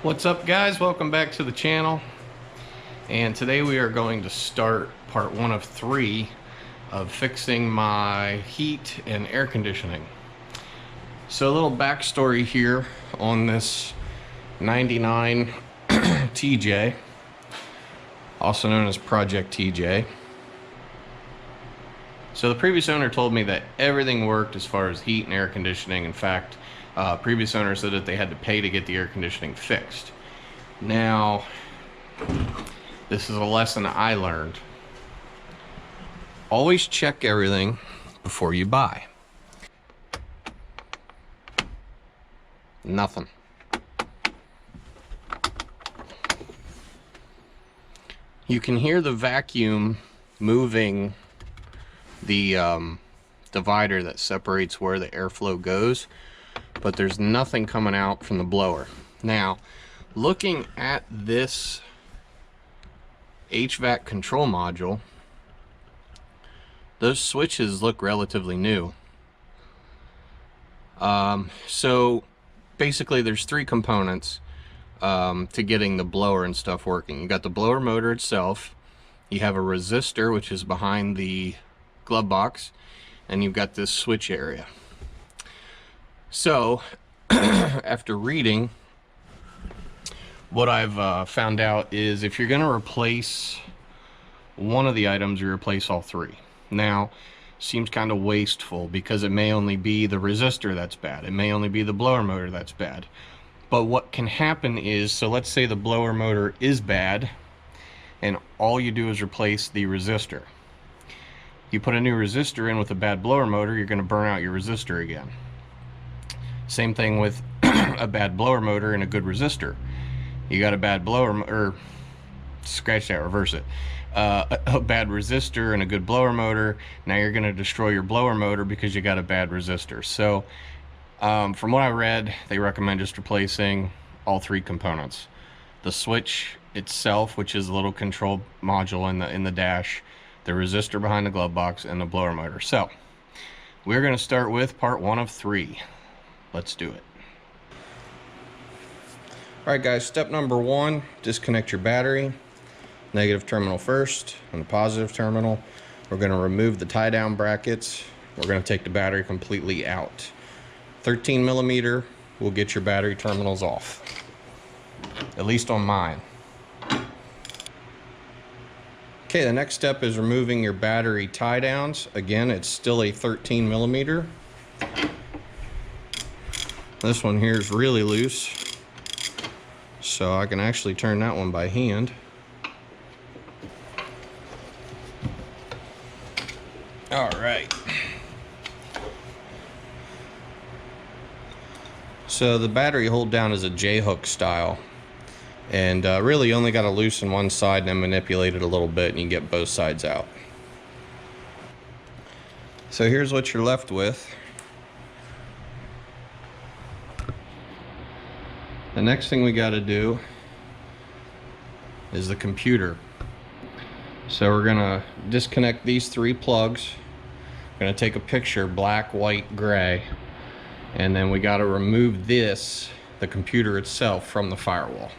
What's up, guys? Welcome back to the channel, and today we are going to start part 1 of 3 of fixing my heat and air conditioning. So a little backstory here on this 99 TJ, also known as Project TJ. So the previous owner told me that everything worked as far as heat and air conditioning. In fact, previous owner said that they had to pay to get the air conditioning fixed. Now, this is a lesson I learned. Always check everything before you buy. Nothing. You can hear the vacuum moving the divider that separates where the airflow goes, but there's nothing coming out from the blower. Now, looking at this HVAC control module, those switches look relatively new. So basically there's 3 components to getting the blower and stuff working. You got the blower motor itself, you have a resistor which is behind the glove box, and you've got this switch area. So after reading, what I've found out is if you're going to replace one of the items, you replace all 3. Now, seems kind of wasteful because it may only be the resistor that's bad, it may only be the blower motor that's bad. But what can happen is, so let's say the blower motor is bad and all you do is replace the resistor. You put a new resistor in with a bad blower motor, you're going to burn out your resistor again. Same thing with a bad blower motor and a good resistor. You got a bad blower, or scratch that, reverse it. A bad resistor and a good blower motor, now you're going to destroy your blower motor because you got a bad resistor. So from what I read, they recommend just replacing all 3 components. The switch itself, which is a little control module in the dash, the resistor behind the glove box, and the blower motor. So we're going to start with part 1 of 3. Let's do it. Alright guys, step number 1, disconnect your battery. Negative terminal first, and the positive terminal. We're going to remove the tie down brackets. We're going to take the battery completely out. 13 millimeter will get your battery terminals off, at least on mine. Okay, the next step is removing your battery tie downs. Again, it's still a 13 millimeter. This one here is really loose, so I can actually turn that one by hand. All right. So the battery hold down is a J-hook style, and really you only got to loosen one side and then manipulate it a little bit and you get both sides out. So here's what you're left with. The next thing we got to do is the computer. So we're gonna disconnect these 3 plugs. We're gonna take a picture, black, white, gray, and then we got to remove the computer itself, from the firewall.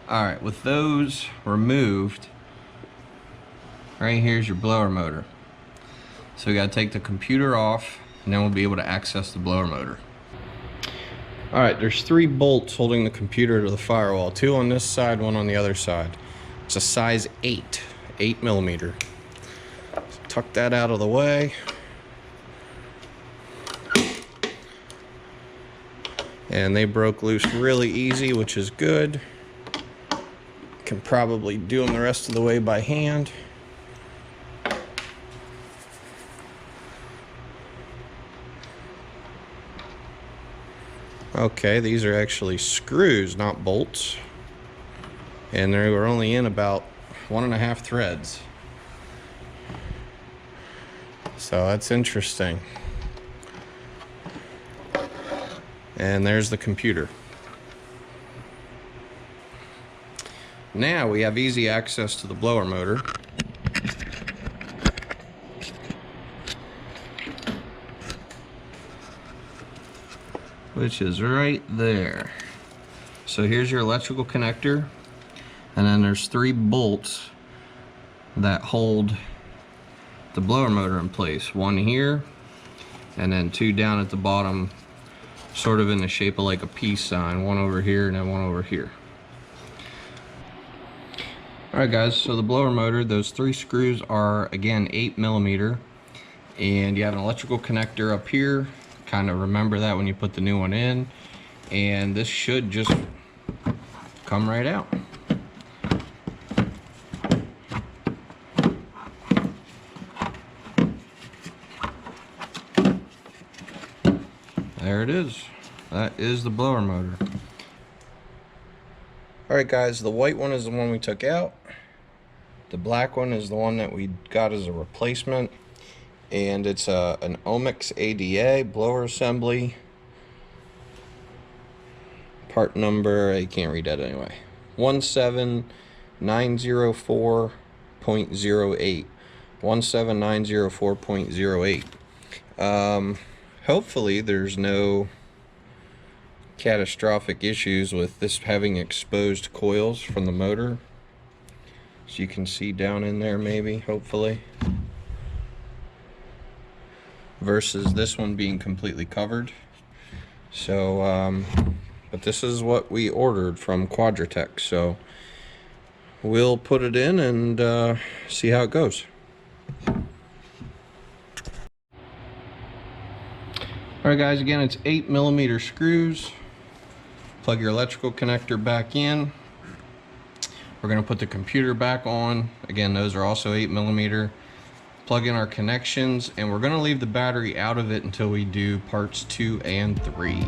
Alright, with those removed, right here's your blower motor. So we got to take the computer off, and then we'll be able to access the blower motor. Alright, there's 3 bolts holding the computer to the firewall. 2 on this side, 1 on the other side. It's a size 8 millimeter. So tuck that out of the way. And they broke loose really easy, which is good. Can probably do them the rest of the way by hand. Okay, these are actually screws, not bolts. And they were only in about 1.5 threads. So that's interesting. And there's the computer. Now we have easy access to the blower motor. which is right there. So here's your electrical connector, and then there's 3 bolts that hold the blower motor in place. 1 here, and then 2 down at the bottom, sort of in the shape of like a peace sign. 1 over here and then 1 over here. Alright guys, so the blower motor, those 3 screws are again 8mm, and you have an electrical connector up here. Kind of remember that when you put the new one in, and this should just come right out. There it is. That is the blower motor. Alright guys, the white one is the one we took out. The black one is the one that we got as a replacement. And it's an Omex ADA blower assembly. Part number, I can't read that anyway. 17904.08. 17904.08. Hopefully there's no catastrophic issues with this having exposed coils from the motor. So you can see down in there maybe, hopefully. Versus this one being completely covered. So, but this is what we ordered from Quadratech. So we'll put it in and see how it goes. Alright guys, again it's 8mm screws. Plug your electrical connector back in. We're going to put the computer back on. Again, those are also 8mm. Plug in our connections, and we're going to leave the battery out of it until we do parts 2 and 3.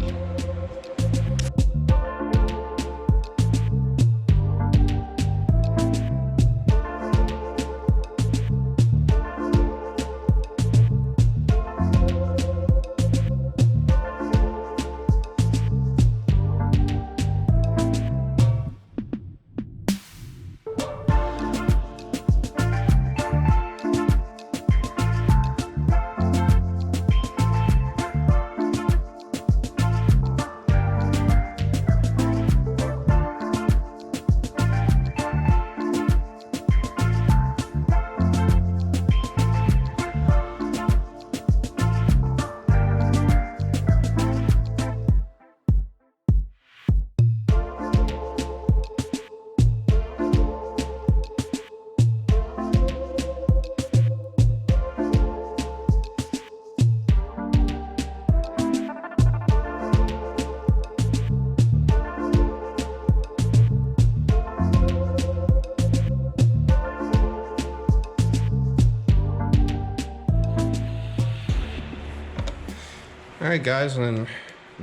Alright guys, and then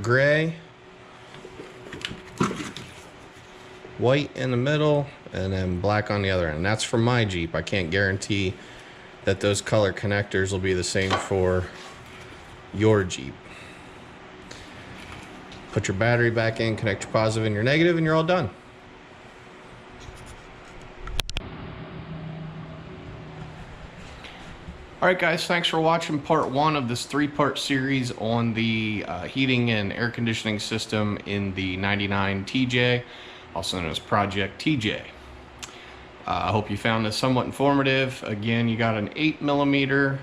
gray, white in the middle, and then black on the other end. That's for my Jeep. I can't guarantee that those color connectors will be the same for your Jeep. Put your battery back in, connect your positive and your negative, and you're all done. Alright guys, thanks for watching part 1 of this 3-part series on the heating and air conditioning system in the 99 TJ, also known as Project TJ. I hope you found this somewhat informative. Again, you got an 8mm,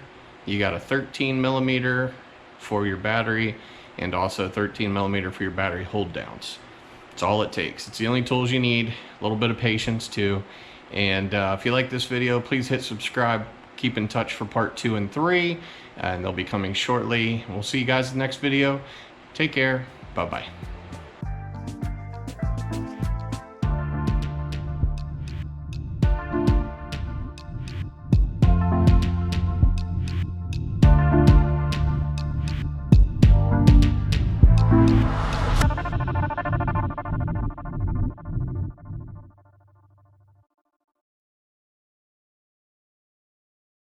you got a 13mm for your battery, and also 13mm for your battery hold downs. That's all it takes. It's the only tools you need. A little bit of patience too. And if you like this video, please hit subscribe. Keep in touch for part 2 and 3, and they'll be coming shortly. We'll see you guys in the next video. Take care. Bye-bye.